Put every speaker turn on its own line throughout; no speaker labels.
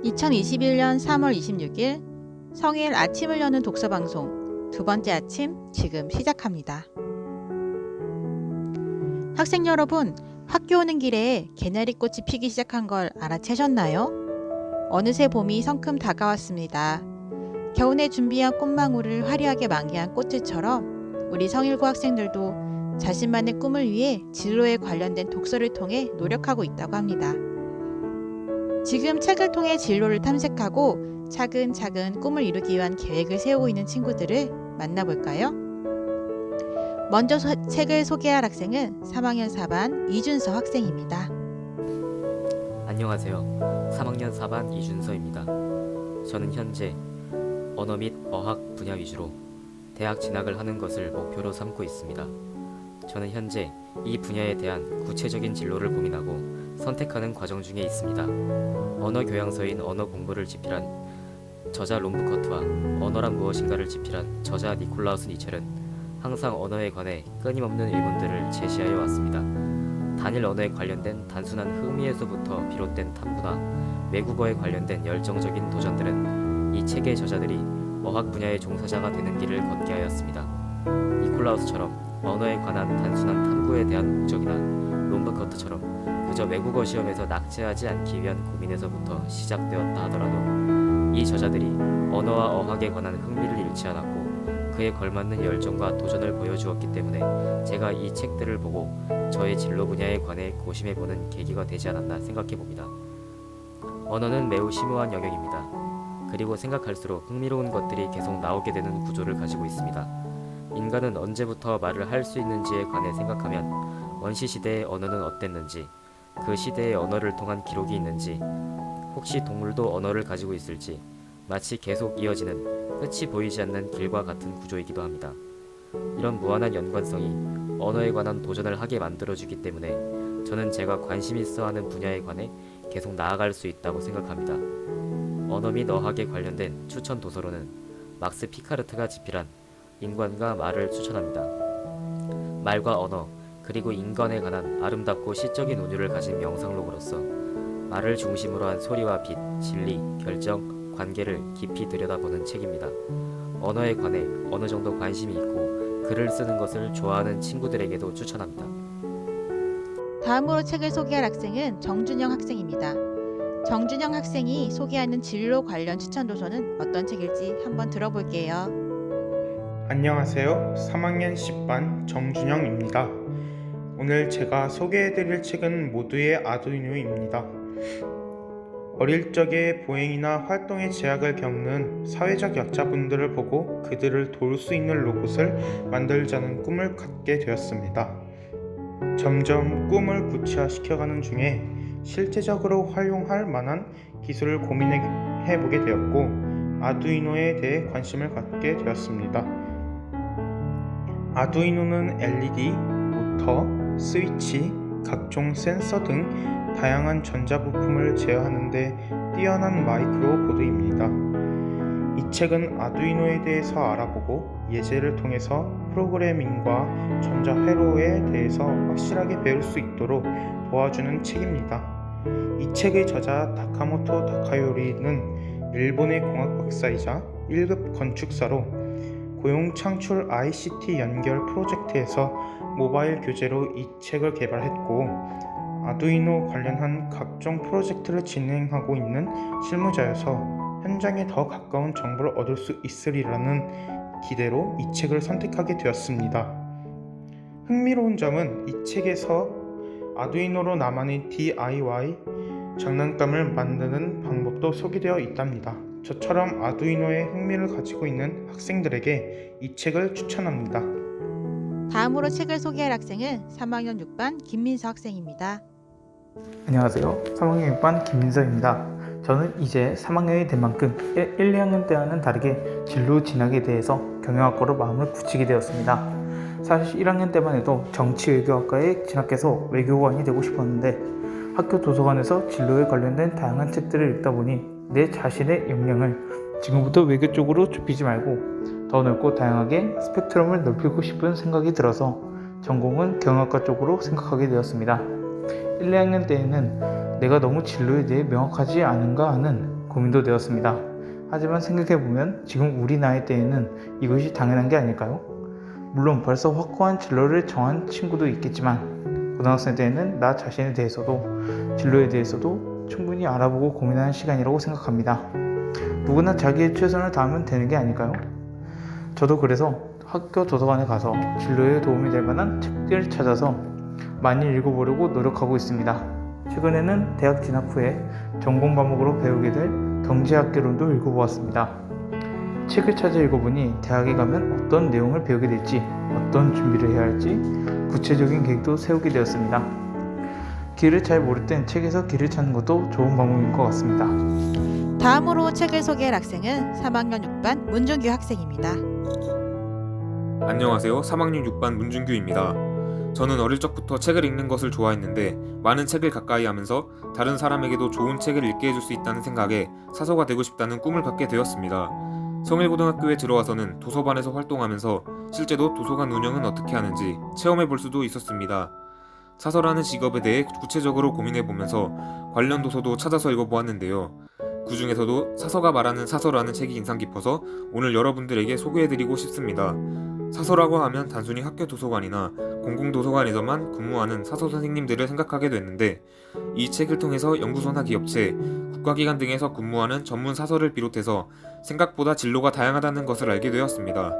2021년 3월 26일 성일 아침을 여는 독서방송 두 번째 아침 지금 시작합니다. 학생 여러분, 학교 오는 길에 개나리꽃이 피기 시작한 걸 알아채셨나요? 어느새 봄이 성큼 다가왔습니다. 겨우내 준비한 꽃망울을 화려하게 만개한 꽃들처럼 우리 성일고 학생들도 자신만의 꿈을 위해 진로에 관련된 독서를 통해 노력하고 있다고 합니다. 지금 책을 통해 진로를 탐색하고 차근차근 꿈을 이루기 위한 계획을 세우고 있는 친구들을 만나볼까요? 먼저 책을 소개할 학생은 3학년 4반 이준서 학생입니다.
안녕하세요. 3학년 4반 이준서입니다. 저는 현재 언어 및 어학 분야 위주로 대학 진학을 하는 것을 목표로 삼고 있습니다. 저는 현재 이 분야에 대한 구체적인 진로를 고민하고 선택하는 과정 중에 있습니다. 언어 교양서인 언어 공부를 집필한 저자 롬브커트와 언어란 무엇인가를 집필한 저자 니콜라우스 니첼은 항상 언어에 관해 끊임없는 의문들을 제시하여 왔습니다. 단일 언어에 관련된 단순한 흥미에서부터 비롯된 탐구나 외국어에 관련된 열정적인 도전들은 이 책의 저자들이 어학 분야의 종사자가 되는 길을 걷게 하였습니다. 니콜라우스처럼 언어에 관한 단순한 탐구에 대한 목적이나 롬브커트처럼 그저 외국어 시험에서 낙제하지 않기 위한 고민에서부터 시작되었다 하더라도 이 저자들이 언어와 어학에 관한 흥미를 잃지 않았고 그에 걸맞는 열정과 도전을 보여주었기 때문에 제가 이 책들을 보고 저의 진로 분야에 관해 고심해보는 계기가 되지 않았나 생각해봅니다. 언어는 매우 심오한 영역입니다. 그리고 생각할수록 흥미로운 것들이 계속 나오게 되는 구조를 가지고 있습니다. 인간은 언제부터 말을 할 수 있는지에 관해 생각하면 원시시대의 언어는 어땠는지, 그 시대의 언어를 통한 기록이 있는지, 혹시 동물도 언어를 가지고 있을지 마치 계속 이어지는 끝이 보이지 않는 길과 같은 구조이기도 합니다. 이런 무한한 연관성이 언어에 관한 도전을 하게 만들어주기 때문에 저는 제가 관심 있어 하는 분야에 관해 계속 나아갈 수 있다고 생각합니다. 언어 및 어학에 관련된 추천 도서로는 막스 피카르트가 집필한 인간과 말을 추천합니다. 말과 언어, 그리고 인간에 관한 아름답고 시적인 운율을 가진 명상록으로서 말을 중심으로 한 소리와 빛, 진리, 결정, 관계를 깊이 들여다보는 책입니다. 언어에 관해 어느 정도 관심이 있고 글을 쓰는 것을 좋아하는 친구들에게도 추천합니다.
다음으로 책을 소개할 학생은 정준영 학생입니다. 정준영 학생이 소개하는 진로 관련 추천 도서는 어떤 책일지 한번 들어볼게요.
안녕하세요. 3학년 10반 정준영입니다. 오늘 제가 소개해드릴 책은 모두의 아두이노입니다. 어릴 적에 보행이나 활동의 제약을 겪는 사회적 약자분들을 보고 그들을 도울 수 있는 로봇을 만들자는 꿈을 갖게 되었습니다. 점점 꿈을 구체화시켜가는 중에 실제적으로 활용할 만한 기술을 고민해보게 되었고 아두이노에 대해 관심을 갖게 되었습니다. 아두이노는 LED, 모터, 스위치, 각종 센서 등 다양한 전자부품을 제어하는 데 뛰어난 마이크로 보드입니다. 이 책은 아두이노에 대해서 알아보고 예제를 통해서 프로그래밍과 전자회로에 대해서 확실하게 배울 수 있도록 도와주는 책입니다. 이 책의 저자 다카모토 다카요리는 일본의 공학 박사이자 1급 건축사로 고용 창출 ICT 연결 프로젝트에서 모바일 교재로 이 책을 개발했고 아두이노 관련한 각종 프로젝트를 진행하고 있는 실무자여서 현장에 더 가까운 정보를 얻을 수 있으리라는 기대로 이 책을 선택하게 되었습니다. 흥미로운 점은 이 책에서 아두이노로 나만의 DIY 장난감을 만드는 방법도 소개되어 있답니다. 저처럼 아두이노에 흥미를 가지고 있는 학생들에게 이 책을 추천합니다.
다음으로 책을 소개할 학생은 3학년 6반 김민서 학생입니다.
안녕하세요. 3학년 6반 김민서입니다. 저는 이제 3학년이 된 만큼 1, 2학년 때와는 다르게 진로 진학에 대해서 경영학과로 마음을 굳히게 되었습니다. 사실 1학년 때만 해도 정치외교학과에 진학해서 외교관이 되고 싶었는데 학교 도서관에서 진로에 관련된 다양한 책들을 읽다 보니 내 자신의 역량을 지금부터 외교 쪽으로 좁히지 말고 더 넓고 다양하게 스펙트럼을 넓히고 싶은 생각이 들어서 전공은 경영학과 쪽으로 생각하게 되었습니다. 1, 2학년 때에는 내가 너무 진로에 대해 명확하지 않은가 하는 고민도 되었습니다. 하지만 생각해보면 지금 우리 나이 때에는 이것이 당연한 게 아닐까요? 물론 벌써 확고한 진로를 정한 친구도 있겠지만 고등학생 때에는 나 자신에 대해서도 진로에 대해서도 충분히 알아보고 고민하는 시간이라고 생각합니다. 누구나 자기의 최선을 다하면 되는 게 아닐까요? 저도 그래서 학교 도서관에 가서 진로에 도움이 될 만한 책들을 찾아서 많이 읽어보려고 노력하고 있습니다. 최근에는 대학 진학 후에 전공 과목으로 배우게 될 경제학개론도 읽어보았습니다. 책을 찾아 읽어보니 대학에 가면 어떤 내용을 배우게 될지, 어떤 준비를 해야 할지 구체적인 계획도 세우게 되었습니다. 길을 잘 모를 땐 책에서 길을 찾는 것도 좋은 방법인 것 같습니다.
다음으로 책을 소개할 학생은 3학년 6반 문준규 학생입니다.
안녕하세요. 3학년 6반 문준규입니다. 저는 어릴 적부터 책을 읽는 것을 좋아했는데 많은 책을 가까이 하면서 다른 사람에게도 좋은 책을 읽게 해줄 수 있다는 생각에 사서가 되고 싶다는 꿈을 갖게 되었습니다. 성일고등학교에 들어와서는 도서반에서 활동하면서 실제로 도서관 운영은 어떻게 하는지 체험해 볼 수도 있었습니다. 사서라는 직업에 대해 구체적으로 고민해 보면서 관련 도서도 찾아서 읽어보았는데요. 그 중에서도 사서가 말하는 사서라는 책이 인상 깊어서 오늘 여러분들에게 소개해드리고 싶습니다. 사서라고 하면 단순히 학교 도서관이나 공공도서관에서만 근무하는 사서 선생님들을 생각하게 됐는데 이 책을 통해서 연구소나 기업체, 국가기관 등에서 근무하는 전문 사서를 비롯해서 생각보다 진로가 다양하다는 것을 알게 되었습니다.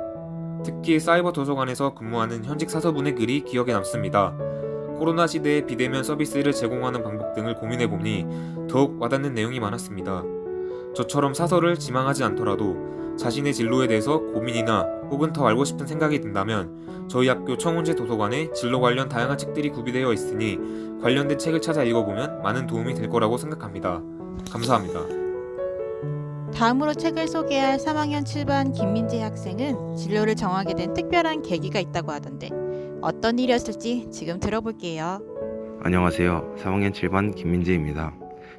특히 사이버 도서관에서 근무하는 현직 사서분의 글이 기억에 남습니다. 코로나 시대에 비대면 서비스를 제공하는 방법 등을 고민해보니 더욱 와닿는 내용이 많았습니다. 저처럼 사서를 지망하지 않더라도 자신의 진로에 대해서 고민이나 혹은 더 알고 싶은 생각이 든다면 저희 학교 청운제 도서관에 진로 관련 다양한 책들이 구비되어 있으니 관련된 책을 찾아 읽어보면 많은 도움이 될 거라고 생각합니다. 감사합니다.
다음으로 책을 소개할 3학년 7반 김민재 학생은 진로를 정하게 된 특별한 계기가 있다고 하던데 어떤 일이었을지 지금 들어볼게요.
안녕하세요. 3학년 7반 김민재입니다.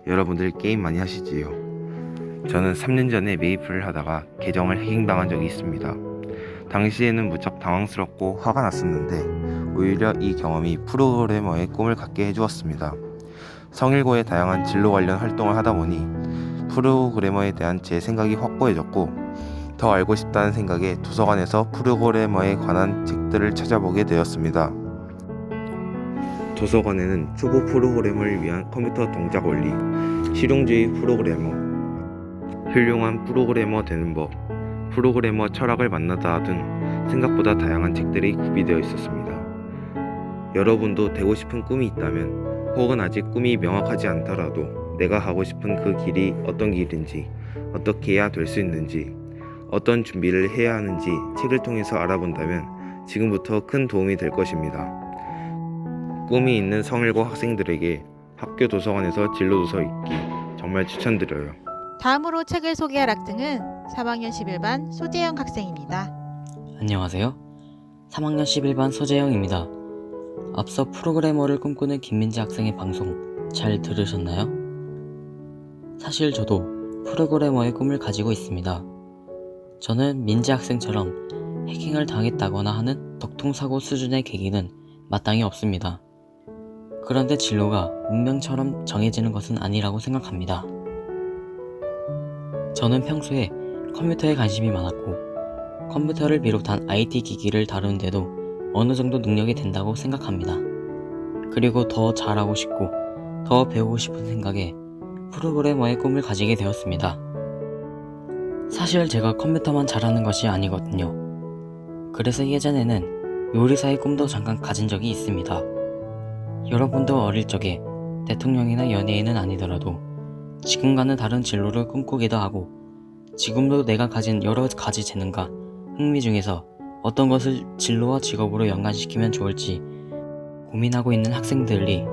여러분들 게임 많이 하시지요? 저는 3년 전에 메이플을 하다가 계정을 해킹당한 적이 있습니다. 당시에는 무척 당황스럽고 화가 났었는데 오히려 이 경험이 프로그래머의 꿈을 갖게 해주었습니다. 성일고의 다양한 진로 관련 활동을 하다 보니 프로그래머에 대한 제 생각이 확고해졌고 더 알고 싶다는 생각에 도서관에서 프로그래머에 관한 책들을 찾아보게 되었습니다. 도서관에는 초보 프로그래머를 위한 컴퓨터 동작 원리, 실용주의 프로그래머, 훌륭한 프로그래머 되는 법, 프로그래머 철학을 만나다 등 생각보다 다양한 책들이 구비되어 있었습니다. 여러분도 되고 싶은 꿈이 있다면 혹은 아직 꿈이 명확하지 않더라도 내가 가고 싶은 그 길이 어떤 길인지, 어떻게 해야 될 수 있는지, 어떤 준비를 해야 하는지 책을 통해서 알아본다면 지금부터 큰 도움이 될 것입니다. 꿈이 있는 성일고 학생들에게 학교 도서관에서 진로도서 읽기 정말 추천드려요.
다음으로 책을 소개할 학생은 3학년 11반 소재영 학생입니다.
안녕하세요. 3학년 11반 소재영입니다. 앞서 프로그래머를 꿈꾸는 김민재 학생의 방송 잘 들으셨나요? 사실 저도 프로그래머의 꿈을 가지고 있습니다. 저는 민재 학생처럼 해킹을 당했다거나 하는 덕통사고 수준의 계기는 마땅히 없습니다. 그런데 진로가 운명처럼 정해지는 것은 아니라고 생각합니다. 저는 평소에 컴퓨터에 관심이 많았고 컴퓨터를 비롯한 IT 기기를 다루는데도 어느 정도 능력이 된다고 생각합니다. 그리고 더 잘하고 싶고 더 배우고 싶은 생각에 프로그래머의 꿈을 가지게 되었습니다. 사실 제가 컴퓨터만 잘하는 것이 아니거든요. 그래서 예전에는 요리사의 꿈도 잠깐 가진 적이 있습니다. 여러분도 어릴 적에 대통령이나 연예인은 아니더라도 지금과는 다른 진로를 꿈꾸기도 하고 지금도 내가 가진 여러 가지 재능과 흥미 중에서 어떤 것을 진로와 직업으로 연관시키면 좋을지 고민하고 있는 학생들이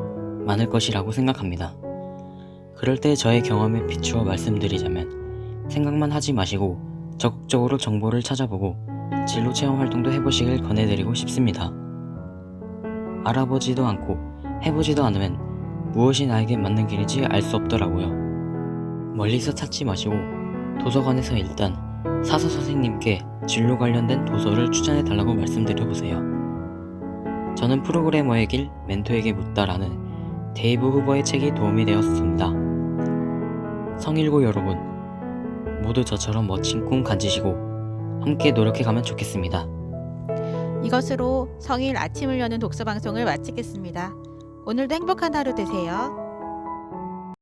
많을 것이라고 생각합니다. 그럴 때 저의 경험에 비추어 말씀드리자면 생각만 하지 마시고 적극적으로 정보를 찾아보고 진로 체험 활동도 해보시길 권해드리고 싶습니다. 알아보지도 않고 해보지도 않으면 무엇이 나에게 맞는 길인지 알 수 없더라고요. 멀리서 찾지 마시고 도서관에서 일단 사서 선생님께 진로 관련된 도서를 추천해달라고 말씀드려보세요. 저는 프로그래머의 길, 멘토에게 묻다라는 데이브 후버의 책이 도움이 되었습니다. 성일고 여러분, 모두 저처럼 멋진 꿈 가지시고 함께 노력해가면 좋겠습니다.
이것으로 성일 아침을 여는 독서 방송을 마치겠습니다. 오늘도 행복한 하루 되세요.